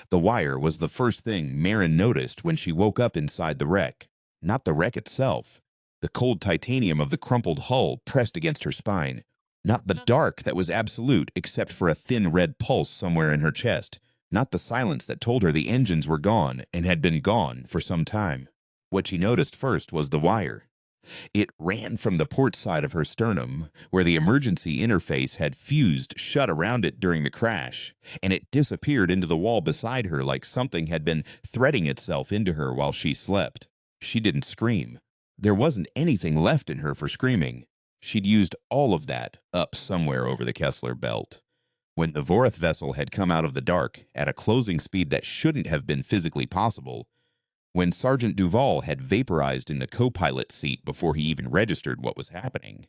The wire was the first thing Marin noticed when she woke up inside the wreck. Not the wreck itself. The cold titanium of the crumpled hull pressed against her spine. Not the dark that was absolute except for a thin red pulse somewhere in her chest. Not the silence that told her the engines were gone and had been gone for some time. What she noticed first was the wire. It ran from the port side of her sternum, where the emergency interface had fused shut around it during the crash, and it disappeared into the wall beside her like something had been threading itself into her while she slept. She didn't scream. There wasn't anything left in her for screaming. She'd used all of that up somewhere over the Kessler belt. When the Vorath vessel had come out of the dark at a closing speed that shouldn't have been physically possible, when Sergeant Duval had vaporized in the co-pilot seat before he even registered what was happening,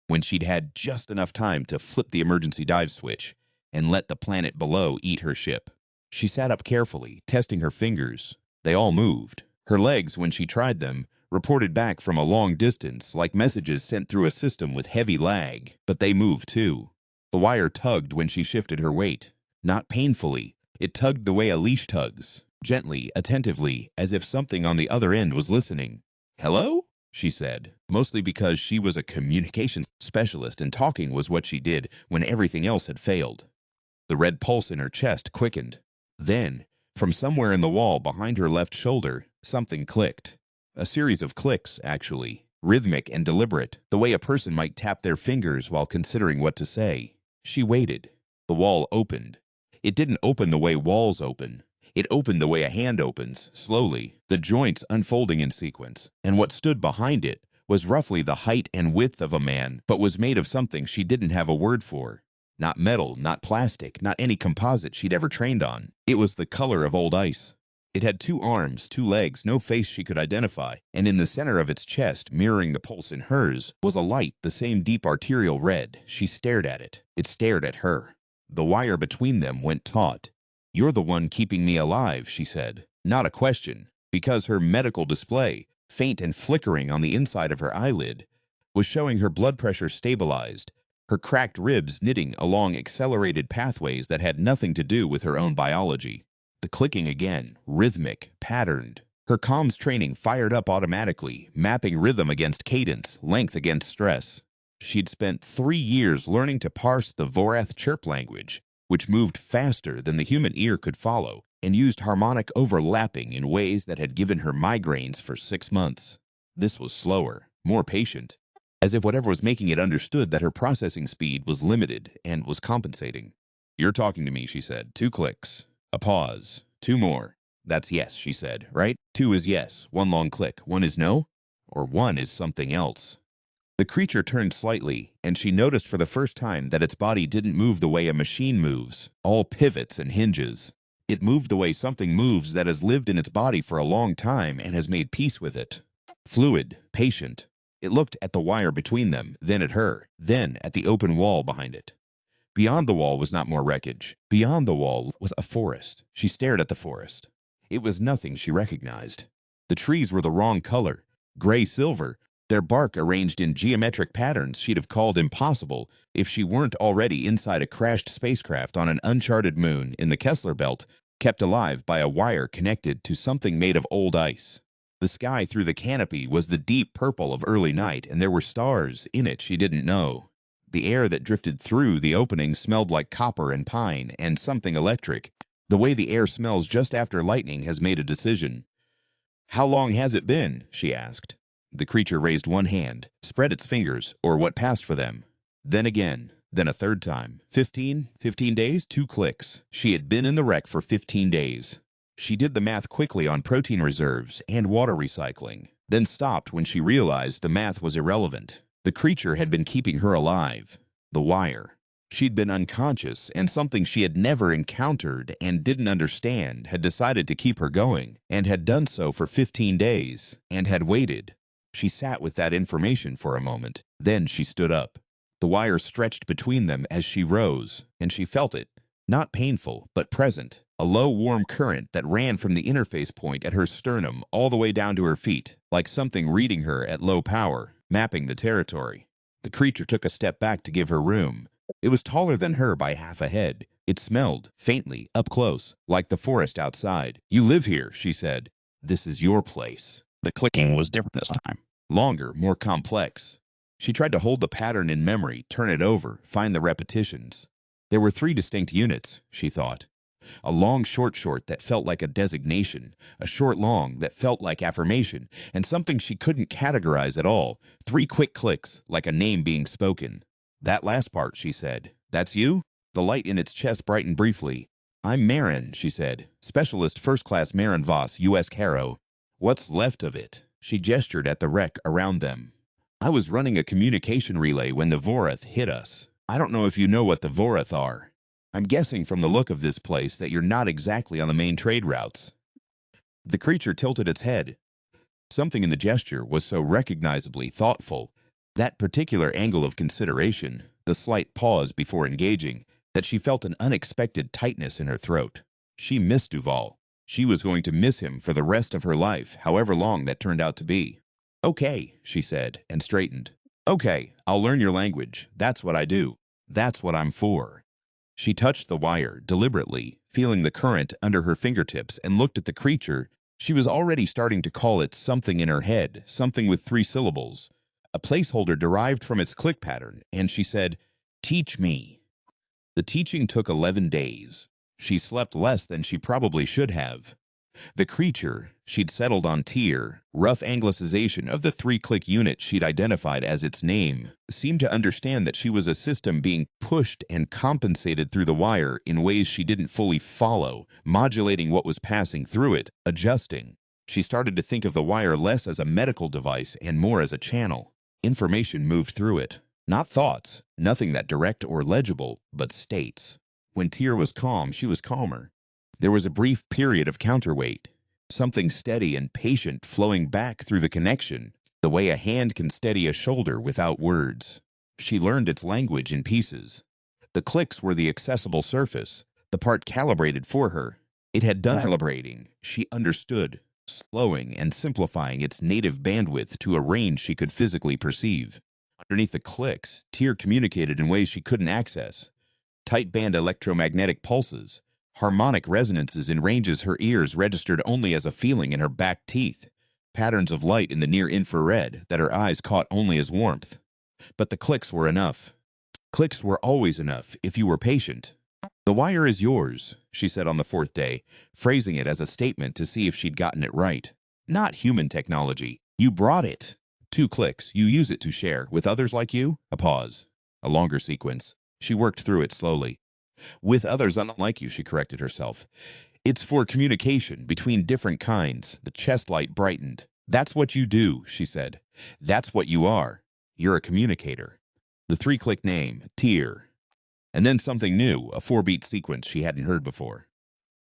when she'd had just enough time to flip the emergency dive switch and let the planet below eat her ship. She sat up carefully, testing her fingers. They all moved. Her legs, when she tried them, reported back from a long distance like messages sent through a system with heavy lag, but they moved too. The wire tugged when she shifted her weight. Not painfully. It tugged the way a leash tugs. Gently, attentively, as if something on the other end was listening. "Hello?" she said, mostly because she was a communications specialist and talking was what she did when everything else had failed. The red pulse in her chest quickened. Then, from somewhere in the wall behind her left shoulder, something clicked. A series of clicks, actually, rhythmic and deliberate, the way a person might tap their fingers while considering what to say. She waited. The wall opened. It didn't open the way walls open. It opened the way a hand opens, slowly, the joints unfolding in sequence, and what stood behind it was roughly the height and width of a man, but was made of something she didn't have a word for. Not metal, not plastic, not any composite she'd ever trained on. It was the color of old ice. It had 2 arms, 2 legs, no face she could identify, and in the center of its chest, mirroring the pulse in hers, was a light the same deep arterial red. She stared at it. It stared at her. The wire between them went taut. "You're the one keeping me alive," she said. Not a question, because her medical display, faint and flickering on the inside of her eyelid, was showing her blood pressure stabilized, her cracked ribs knitting along accelerated pathways that had nothing to do with her own biology. The clicking again, rhythmic, patterned. Her comms training fired up automatically, mapping rhythm against cadence, length against stress. She'd spent 3 years learning to parse the Vorath chirp language, which moved faster than the human ear could follow, and used harmonic overlapping in ways that had given her migraines for 6 months. This was slower, more patient, as if whatever was making it understood that her processing speed was limited and was compensating. "You're talking to me," she said. 2 clicks. A pause. 2 more. "That's yes," she said, "right? 2 is yes. 1 long click. 1 is no? Or 1 is something else?" The creature turned slightly, and she noticed for the first time that its body didn't move the way a machine moves, all pivots and hinges. It moved the way something moves that has lived in its body for a long time and has made peace with it. Fluid, patient. It looked at the wire between them, then at her, then at the open wall behind it. Beyond the wall was not more wreckage. Beyond the wall was a forest. She stared at the forest. It was nothing she recognized. The trees were the wrong color, gray-silver, their bark arranged in geometric patterns she'd have called impossible if she weren't already inside a crashed spacecraft on an uncharted moon in the Kessler belt, kept alive by a wire connected to something made of old ice. The sky through the canopy was the deep purple of early night, and there were stars in it she didn't know. The air that drifted through the opening smelled like copper and pine and something electric. The way the air smells just after lightning has made a decision. "How long has it been?" she asked. The creature raised one hand, spread its fingers, or what passed for them. Then again, then a third time. 15 days, 2 clicks. She had been in the wreck for 15 days. She did the math quickly on protein reserves and water recycling, then stopped when she realized the math was irrelevant. The creature had been keeping her alive. The wire. She'd been unconscious, and something she had never encountered and didn't understand had decided to keep her going, and had done so for 15 days, and had waited. She sat with that information for a moment. Then she stood up. The wire stretched between them as she rose, and she felt it. Not painful, but present. A low, warm current that ran from the interface point at her sternum all the way down to her feet, like something reading her at low power, mapping the territory. The creature took a step back to give her room. It was taller than her by half a head, It smelled, faintly, up close, like the forest outside. "You live here," she said. "This is your place." The clicking was different this time. Longer, more complex. She tried to hold the pattern in memory, turn it over, find the repetitions. There were 3 distinct units, she thought. A long short that felt like a designation, a short long that felt like affirmation, and something she couldn't categorize at all. 3 quick clicks, like a name being spoken. "That last part," she said. "That's you?" The light in its chest brightened briefly. "I'm Marin," she said. "Specialist First Class Marin Voss, U.S. Caro." "What's left of it?" She gestured at the wreck around them. "I was running a communication relay when the Vorath hit us. I don't know if you know what the Vorath are. I'm guessing from the look of this place that you're not exactly on the main trade routes." The creature tilted its head. Something in the gesture was so recognizably thoughtful, that particular angle of consideration, the slight pause before engaging, that she felt an unexpected tightness in her throat. She missed Duval. She was going to miss him for the rest of her life, however long that turned out to be. "Okay," she said, and straightened. "Okay, I'll learn your language. That's what I do. That's what I'm for." She touched the wire, deliberately, feeling the current under her fingertips, and looked at the creature. She was already starting to call it something in her head, something with 3 syllables. A placeholder derived from its click pattern, and she said, "Teach me." The teaching took 11 days. She slept less than she probably should have. The creature, she'd settled on Tyr, rough anglicization of the 3-click unit she'd identified as its name, seemed to understand that she was a system being pushed and compensated through the wire in ways she didn't fully follow, modulating what was passing through it, adjusting. She started to think of the wire less as a medical device and more as a channel. Information moved through it. Not thoughts, nothing that direct or legible, but states. When Tyr was calm, she was calmer. There was a brief period of counterweight, something steady and patient flowing back through the connection, the way a hand can steady a shoulder without words. She learned its language in pieces. The clicks were the accessible surface, the part calibrated for her. It had done calibrating. She understood, slowing and simplifying its native bandwidth to a range she could physically perceive. Underneath the clicks, Tyr communicated in ways she couldn't access. Tight band electromagnetic pulses, harmonic resonances in ranges her ears registered only as a feeling in her back teeth, patterns of light in the near infrared that her eyes caught only as warmth. But the clicks were enough. Clicks were always enough if you were patient. "The wire is yours," she said on the 4th day, phrasing it as a statement to see if she'd gotten it right. "Not human technology. You brought it. 2 clicks. You use it to share with others like you." A pause. A longer sequence. She worked through it slowly. "With others unlike you," she corrected herself. "It's for communication between different kinds." The chest light brightened. "That's what you do," she said. "That's what you are. You're a communicator." The 3-click name, Tyr. And then something new, a 4-beat sequence she hadn't heard before.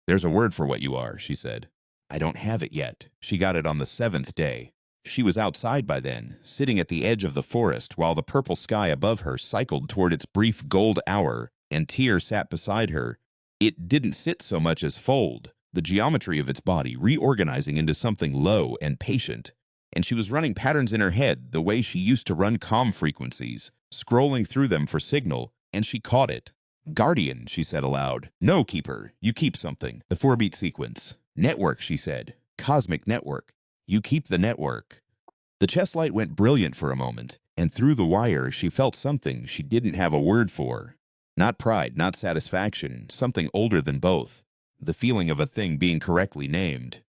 "There's a word for what you are," she said. "I don't have it yet." She got it on the 7th day. She was outside by then, sitting at the edge of the forest while the purple sky above her cycled toward its brief gold hour, and Tyr sat beside her. It didn't sit so much as fold, the geometry of its body reorganizing into something low and patient. And she was running patterns in her head the way she used to run comm frequencies, scrolling through them for signal, and she caught it. "Guardian," she said aloud. "No, Keeper. You keep something." The 4-beat sequence. "Network," she said. "Cosmic network. You keep the network." The chest light went brilliant for a moment, and through the wire she felt something she didn't have a word for. Not pride, not satisfaction, something older than both. The feeling of a thing being correctly named.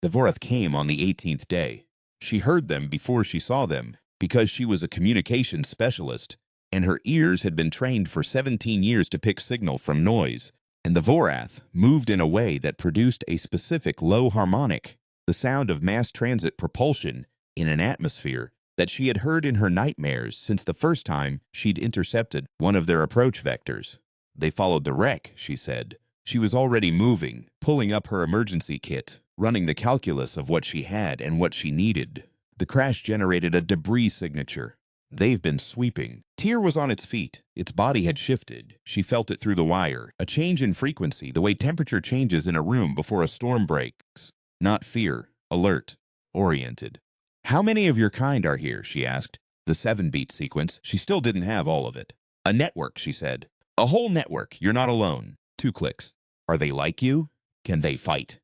The Vorath came on the 18th day. She heard them before she saw them, because she was a communications specialist, and her ears had been trained for 17 years to pick signal from noise, and the Vorath moved in a way that produced a specific low harmonic, the sound of mass transit propulsion in an atmosphere that she had heard in her nightmares since the first time she'd intercepted one of their approach vectors. "They followed the wreck," she said. She was already moving, pulling up her emergency kit, running the calculus of what she had and what she needed. The crash generated a debris signature. "They've been sweeping." Tyr was on its feet. Its body had shifted. She felt it through the wire. A change in frequency, the way temperature changes in a room before a storm breaks. Not fear, alert, oriented. "How many of your kind are here?" she asked. The 7-beat sequence. She still didn't have all of it. "A network," she said. "A whole network. You're not alone." 2 clicks. Are they like you? Can they fight?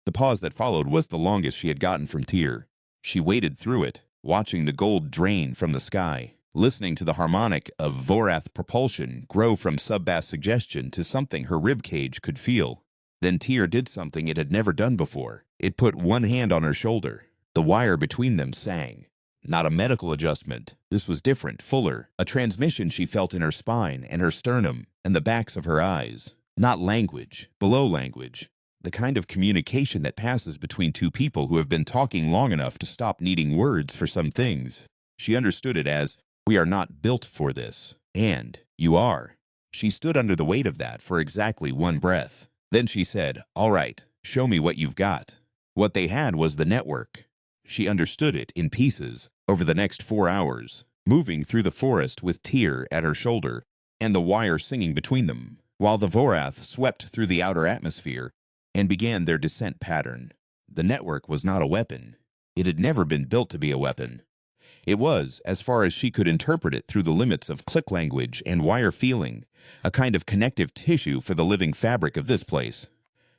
The pause that followed was the longest she had gotten from Tyr. She waded through it, watching the gold drain from the sky, listening to the harmonic of Vorath propulsion grow from sub-bass suggestion to something her ribcage could feel. Then Tyr did something it had never done before. It put one hand on her shoulder. The wire between them sang. Not a medical adjustment. This was different, fuller, a transmission she felt in her spine and her sternum and the backs of her eyes. Not language, below language. The kind of communication that passes between two people who have been talking long enough to stop needing words for some things. She understood it as, we are not built for this. And you are. She stood under the weight of that for exactly one breath. Then she said, all right, show me what you've got. What they had was the network. She understood it in pieces over the next 4 hours, moving through the forest with Tyr at her shoulder and the wire singing between them, while the Vorath swept through the outer atmosphere and began their descent pattern. The network was not a weapon. It had never been built to be a weapon. It was, as far as she could interpret it through the limits of click language and wire feeling, a kind of connective tissue for the living fabric of this place.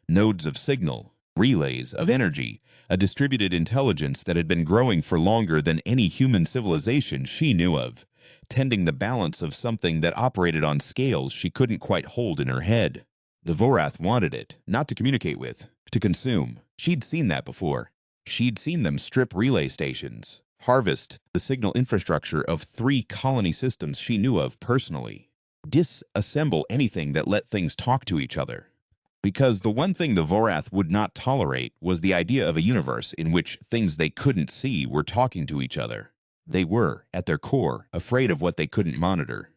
Nodes of signal, relays of energy, a distributed intelligence that had been growing for longer than any human civilization she knew of, tending the balance of something that operated on scales she couldn't quite hold in her head. The Vorath wanted it, not to communicate with, to consume. She'd seen that before. She'd seen them strip relay stations, harvest the signal infrastructure of 3 colony systems she knew of personally, disassemble anything that let things talk to each other. Because the one thing the Vorath would not tolerate was the idea of a universe in which things they couldn't see were talking to each other. They were, at their core, afraid of what they couldn't monitor.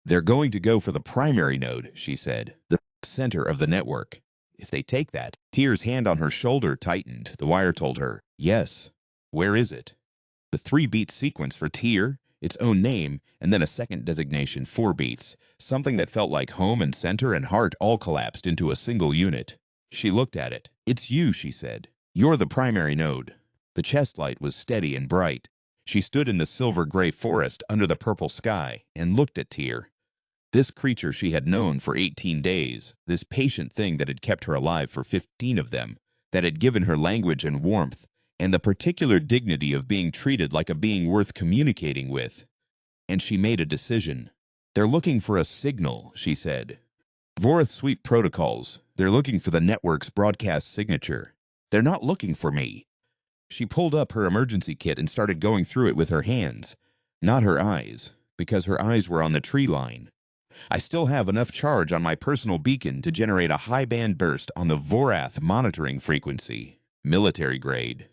They're going to go for the primary node, she said, the center of the network. If they take that, Tyr's hand on her shoulder tightened. The wire told her, yes. Where is it? The 3-beat sequence for Tyr, its own name, and then a second designation, 4 beats, something that felt like home and center and heart all collapsed into a single unit. She looked at it. It's you, she said. You're the primary node. The chest light was steady and bright. She stood in the silver-gray forest under the purple sky and looked at Tyr. This creature she had known for 18 days, this patient thing that had kept her alive for 15 of them, that had given her language and warmth, and the particular dignity of being treated like a being worth communicating with. And she made a decision. They're looking for a signal, she said. Vorath sweep protocols. They're looking for the network's broadcast signature. They're not looking for me. She pulled up her emergency kit and started going through it with her hands, not her eyes, because her eyes were on the tree line. I still have enough charge on my personal beacon to generate a high-band burst on the Vorath monitoring frequency, military grade.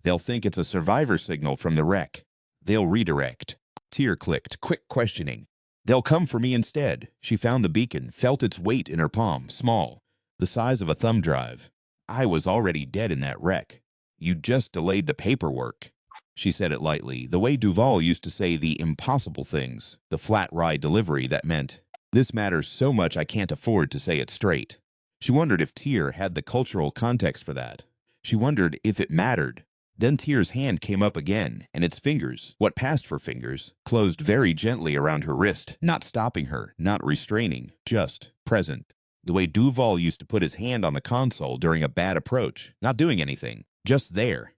They'll think it's a survivor signal from the wreck. They'll redirect. Tyr clicked, quick questioning. They'll come for me instead. She found the beacon, felt its weight in her palm, small, the size of a thumb drive. I was already dead in that wreck. You just delayed the paperwork. She said it lightly, the way Duval used to say the impossible things, the flat ride delivery that meant, this matters so much I can't afford to say it straight. She wondered if Tyr had the cultural context for that. She wondered if it mattered. Then Tyr's hand came up again, and its fingers, what passed for fingers, closed very gently around her wrist, not stopping her, not restraining, just present. The way Duval used to put his hand on the console during a bad approach, not doing anything, just there.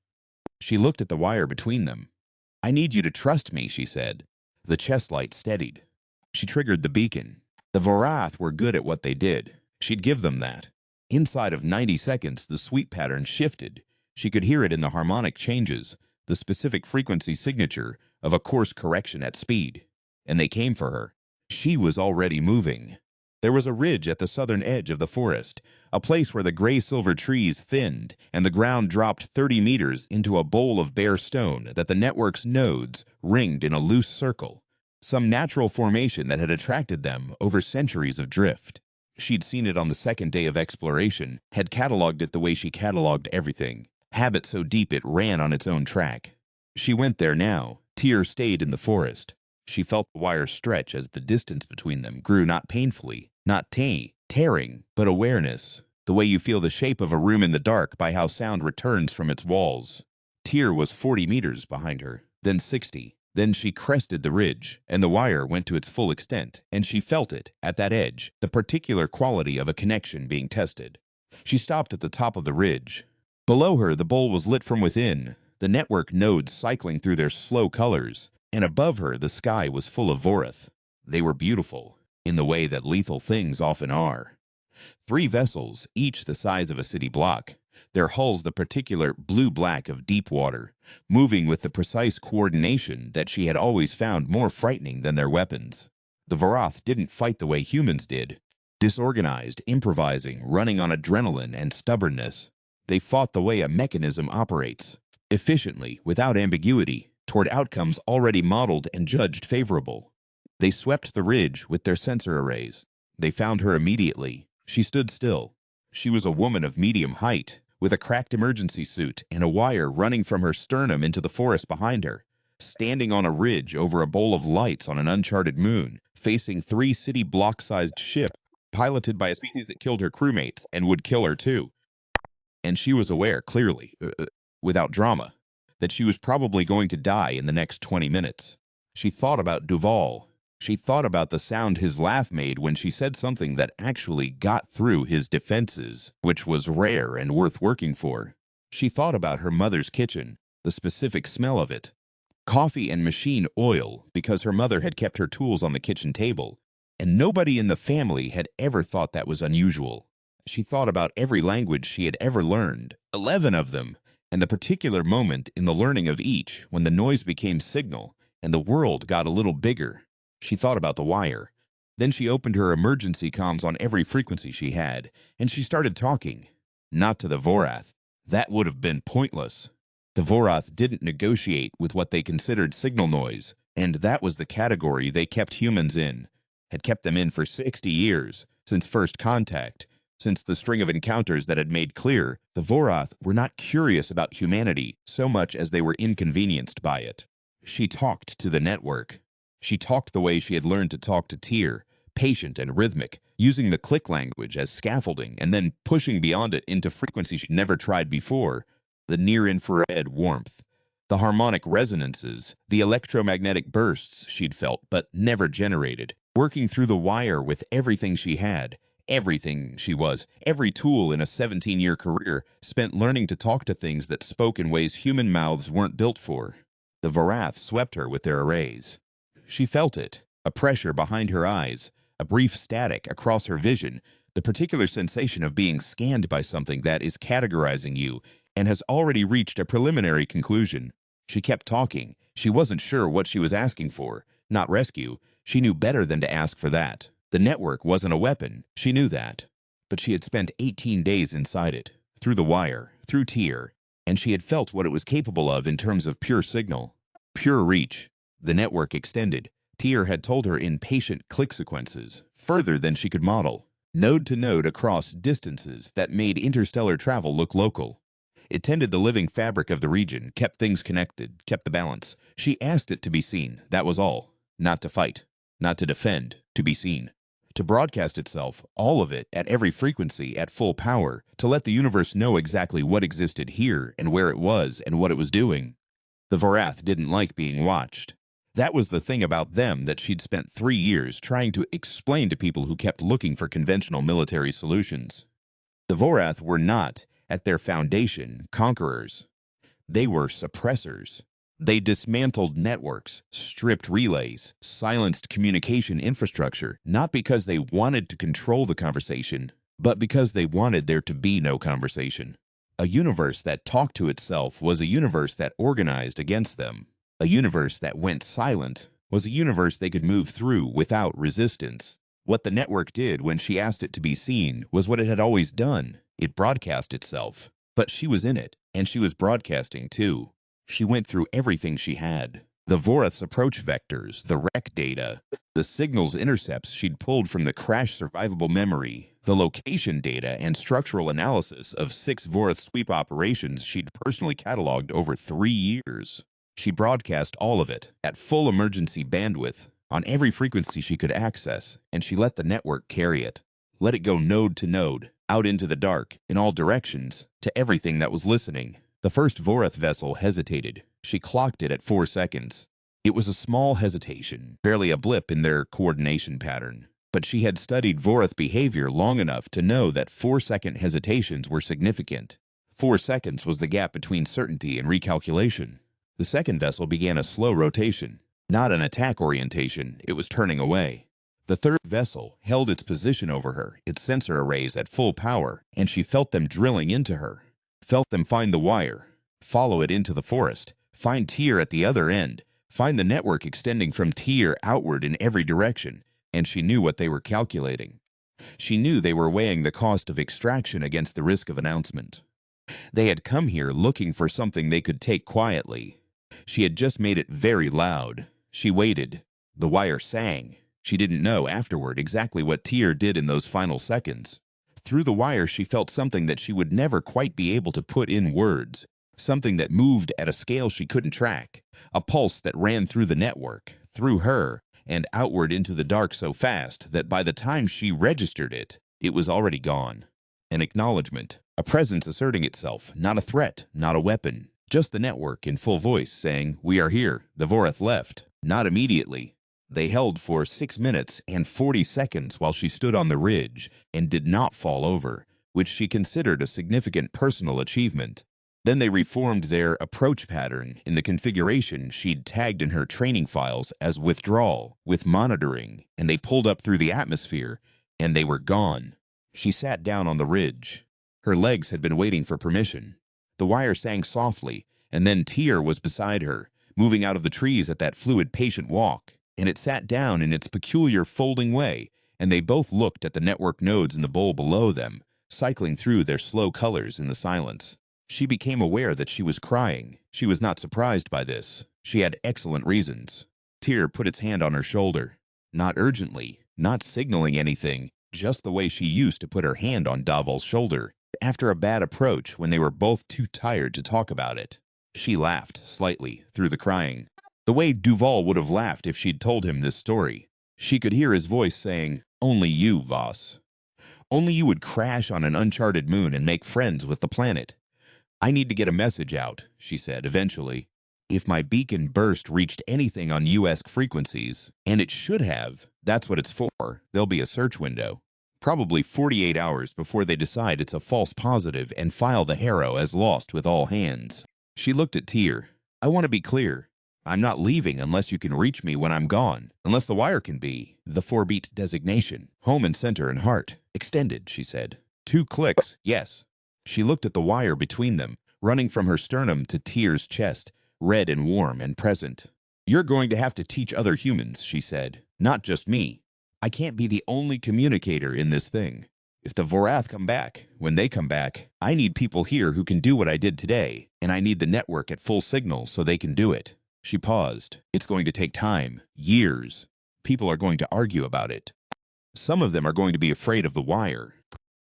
She looked at the wire between them. I need you to trust me, she said. The chest light steadied. She triggered the beacon. The Vorath were good at what they did. She'd give them that. Inside of 90 seconds, the sweep pattern shifted. She could hear it in the harmonic changes, the specific frequency signature of a course correction at speed. And they came for her. She was already moving. There was a ridge at the southern edge of the forest, a place where the gray-silver trees thinned and the ground dropped 30 meters into a bowl of bare stone that the network's nodes ringed in a loose circle, some natural formation that had attracted them over centuries of drift. She'd seen it on the second day of exploration, had cataloged it the way she cataloged everything, habit so deep it ran on its own track. She went there now. Tyr stayed in the forest. She felt the wire stretch as the distance between them grew not painfully, not tearing, but awareness, the way you feel the shape of a room in the dark by how sound returns from its walls. Tyr was 40 meters behind her, then 60, Then she crested the ridge, and the wire went to its full extent, and she felt it, at that edge, the particular quality of a connection being tested. She stopped at the top of the ridge. Below her, the bowl was lit from within, the network nodes cycling through their slow colors, and above her, the sky was full of Vorath. They were beautiful, in the way that lethal things often are. 3 vessels, each the size of a city block, their hulls the particular blue-black of deep water, moving with the precise coordination that she had always found more frightening than their weapons. The Vorath didn't fight the way humans did, disorganized, improvising, running on adrenaline and stubbornness. They fought the way a mechanism operates, efficiently, without ambiguity, toward outcomes already modeled and judged favorable. They swept the ridge with their sensor arrays. They found her immediately. She stood still. She was a woman of medium height, with a cracked emergency suit and a wire running from her sternum into the forest behind her, standing on a ridge over a bowl of lights on an uncharted moon, facing 3 city block-sized ships, piloted by a species that killed her crewmates and would kill her too. And she was aware, clearly, without drama, that she was probably going to die in the next 20 minutes. She thought about Duval. She thought about the sound his laugh made when she said something that actually got through his defenses, which was rare and worth working for. She thought about her mother's kitchen, the specific smell of it. Coffee and machine oil, because her mother had kept her tools on the kitchen table, and nobody in the family had ever thought that was unusual. She thought about every language she had ever learned, 11 of them, and the particular moment in the learning of each when the noise became signal and the world got a little bigger. She thought about the wire. Then she opened her emergency comms on every frequency she had, and she started talking. Not to the Vorath. That would have been pointless. The Vorath didn't negotiate with what they considered signal noise, and that was the category they kept humans in, had kept them in for 60 years, since first contact, since the string of encounters that had made clear the Vorath were not curious about humanity so much as they were inconvenienced by it. She talked to the network. She talked the way she had learned to talk to Tyr, patient and rhythmic, using the click language as scaffolding and then pushing beyond it into frequencies she'd never tried before, the near-infrared warmth, the harmonic resonances, the electromagnetic bursts she'd felt but never generated, working through the wire with everything she had, everything she was, every tool in a 17-year career spent learning to talk to things that spoke in ways human mouths weren't built for. The Vorath swept her with their arrays. She felt it, a pressure behind her eyes, a brief static across her vision, the particular sensation of being scanned by something that is categorizing you and has already reached a preliminary conclusion. She kept talking. She wasn't sure what she was asking for. Not rescue. She knew better than to ask for that. The network wasn't a weapon. She knew that. But she had spent 18 days inside it, through the wire, through Tyr, and she had felt what it was capable of in terms of pure signal, pure reach. The network extended. Tyr had told her in patient click sequences, further than she could model, node to node across distances that made interstellar travel look local. It tended the living fabric of the region, kept things connected, kept the balance. She asked it to be seen, that was all. Not to fight, not to defend, to be seen. To broadcast itself, all of it, at every frequency, at full power, to let the universe know exactly what existed here and where it was and what it was doing. The Vorath didn't like being watched. That was the thing about them that she'd spent 3 years trying to explain to people who kept looking for conventional military solutions. The Vorath were not, at their foundation, conquerors. They were suppressors. They dismantled networks, stripped relays, silenced communication infrastructure, not because they wanted to control the conversation, but because they wanted there to be no conversation. A universe that talked to itself was a universe that organized against them. A universe that went silent was a universe they could move through without resistance. What the network did when she asked it to be seen was what it had always done. It broadcast itself. But she was in it, and she was broadcasting too. She went through everything she had. The Vorath's approach vectors, the rec data, the signals intercepts she'd pulled from the crash survivable memory, the location data and structural analysis of 6 Vorath sweep operations she'd personally cataloged over 3 years. She broadcast all of it, at full emergency bandwidth, on every frequency she could access, and she let the network carry it. Let it go node to node, out into the dark, in all directions, to everything that was listening. The first Vorath vessel hesitated. She clocked it at 4 seconds. It was a small hesitation, barely a blip in their coordination pattern. But she had studied Vorath behavior long enough to know that 4-second hesitations were significant. 4 seconds was the gap between certainty and recalculation. The second vessel began a slow rotation. Not an attack orientation, it was turning away. The third vessel held its position over her, its sensor arrays at full power, and she felt them drilling into her. Felt them find the wire, follow it into the forest, find Tyr at the other end, find the network extending from Tyr outward in every direction, and she knew what they were calculating. She knew they were weighing the cost of extraction against the risk of announcement. They had come here looking for something they could take quietly. She had just made it very loud. She waited. The wire sang. She didn't know afterward exactly what Tyr did in those final seconds. Through the wire she felt something that she would never quite be able to put in words, something that moved at a scale she couldn't track, a pulse that ran through the network, through her, and outward into the dark so fast that by the time she registered it, it was already gone. An acknowledgement, a presence asserting itself, not a threat, not a weapon, just the network in full voice saying, "We are here, the Vorath left." Not immediately. They held for 6 minutes and 40 seconds while she stood on the ridge and did not fall over, which she considered a significant personal achievement. Then they reformed their approach pattern in the configuration she'd tagged in her training files as withdrawal, with monitoring, and they pulled up through the atmosphere, and they were gone. She sat down on the ridge. Her legs had been waiting for permission. The wire sang softly, and then Tyr was beside her, moving out of the trees at that fluid, patient walk, and it sat down in its peculiar folding way, and they both looked at the network nodes in the bowl below them, cycling through their slow colors in the silence. She became aware that she was crying. She was not surprised by this. She had excellent reasons. Tyr put its hand on her shoulder. Not urgently, not signaling anything, just the way she used to put her hand on Daval's shoulder, after a bad approach when they were both too tired to talk about it. She laughed, slightly, through the crying. The way Duval would have laughed if she'd told him this story. She could hear his voice saying, "Only you, Voss. Only you would crash on an uncharted moon and make friends with the planet." "I need to get a message out," she said eventually. "If my beacon burst reached anything on US frequencies, and it should have, that's what it's for. There'll be a search window. Probably 48 hours before they decide it's a false positive and file the Harrow as lost with all hands." She looked at Tyr. "I want to be clear. I'm not leaving unless you can reach me when I'm gone, unless the wire can be. The 4-beat designation, home and center and heart. Extended," she said. 2 clicks, yes. She looked at the wire between them, running from her sternum to Tyr's chest, red and warm and present. "You're going to have to teach other humans," she said. "Not just me. I can't be the only communicator in this thing. If the Vorath come back, when they come back, I need people here who can do what I did today, and I need the network at full signal so they can do it." She paused. "It's going to take time, years. People are going to argue about it. Some of them are going to be afraid of the wire."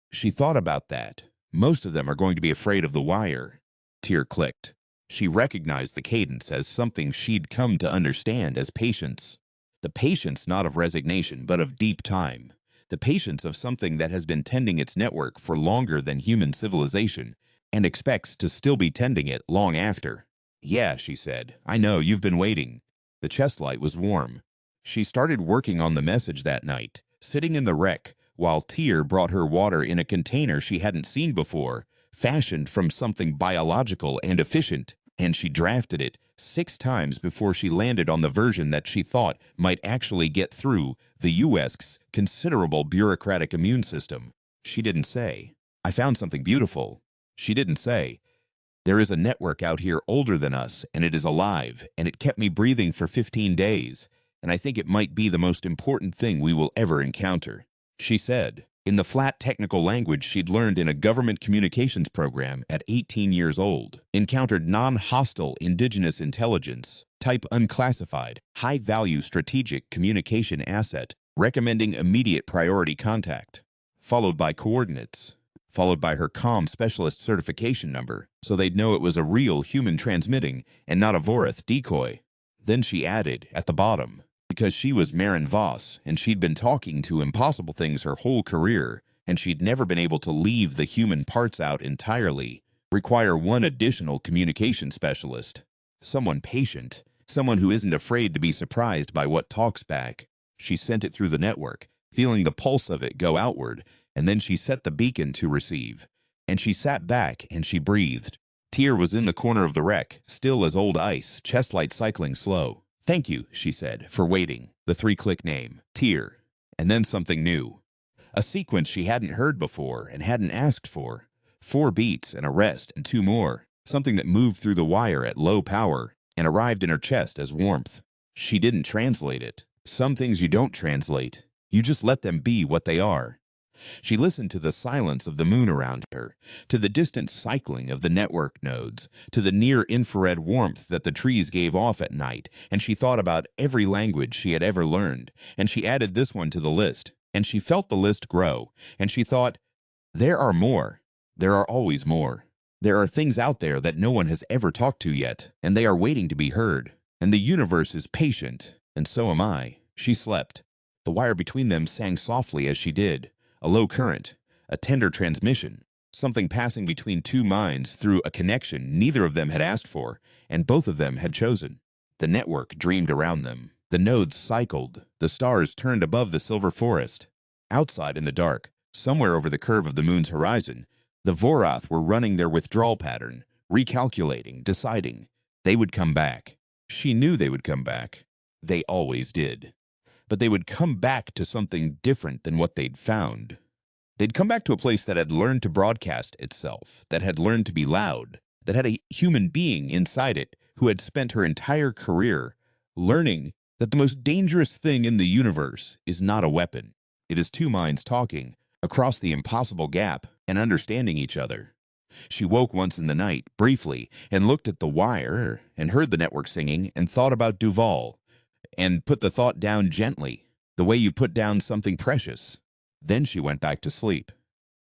She thought about that. Most of them are going to be afraid of the wire. Tyr clicked. She recognized the cadence as something she'd come to understand as patience. The patience not of resignation, but of deep time. The patience of something that has been tending its network for longer than human civilization, and expects to still be tending it long after. "Yeah," she said. "I know, you've been waiting." The chest light was warm. She started working on the message that night, sitting in the wreck, while Tyr brought her water in a container she hadn't seen before, fashioned from something biological and efficient, and she drafted it 6 times before she landed on the version that she thought might actually get through the US's considerable bureaucratic immune system. She didn't say, "I found something beautiful." She didn't say, "There is a network out here older than us, and it is alive, and it kept me breathing for 15 days, and I think it might be the most important thing we will ever encounter." She said, in the flat technical language she'd learned in a government communications program at 18 years old, encountered non-hostile indigenous intelligence, type unclassified, high-value strategic communication asset, recommending immediate priority contact, followed by coordinates, followed by her comm specialist certification number, so they'd know it was a real human transmitting and not a Vorath decoy. Then she added, at the bottom, because she was Marin Voss, and she'd been talking to impossible things her whole career, and she'd never been able to leave the human parts out entirely, require one additional communication specialist. Someone patient, Someone who isn't afraid to be surprised by what talks back. She sent it through the network, feeling the pulse of it go outward, and then she set the beacon to receive. And she sat back and she breathed. Tyr was in the corner of the wreck, still as old ice, chest light cycling slow. "Thank you," she said, "for waiting." The three-click name, Tyr. And then something new. A sequence she hadn't heard before and hadn't asked for. 4 beats and a rest and 2 more. Something that moved through the wire at low power and arrived in her chest as warmth. She didn't translate it. Some things you don't translate. You just let them be what they are. She listened to the silence of the moon around her, to the distant cycling of the network nodes, to the near-infrared warmth that the trees gave off at night, and she thought about every language she had ever learned, and she added this one to the list, and she felt the list grow, and she thought, there are more. There are always more. There are things out there that no one has ever talked to yet, and they are waiting to be heard, and the universe is patient, and so am I. She slept. The wire between them sang softly as she did. A low current, a tender transmission, something passing between two minds through a connection neither of them had asked for, and both of them had chosen. The network dreamed around them. The nodes cycled. The stars turned above the silver forest. Outside in the dark, somewhere over the curve of the moon's horizon, the Vorath were running their withdrawal pattern, recalculating, deciding. They would come back. She knew they would come back. They always did. But they would come back to something different than what they'd found. They'd come back to a place that had learned to broadcast itself, that had learned to be loud, that had a human being inside it who had spent her entire career learning that the most dangerous thing in the universe is not a weapon. It is two minds talking across the impossible gap and understanding each other. She woke once in the night, briefly, and looked at the wire and heard the network singing and thought about Duval, and put the thought down gently, the way you put down something precious. Then she went back to sleep.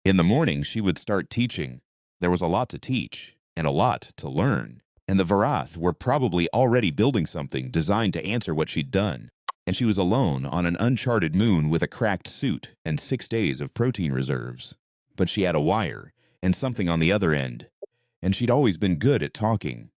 In the morning, she would start teaching. There was a lot to teach, and a lot to learn, and the Vorath were probably already building something designed to answer what she'd done, and she was alone on an uncharted moon with a cracked suit and 6 days of protein reserves. But she had a wire, and something on the other end, and she'd always been good at talking.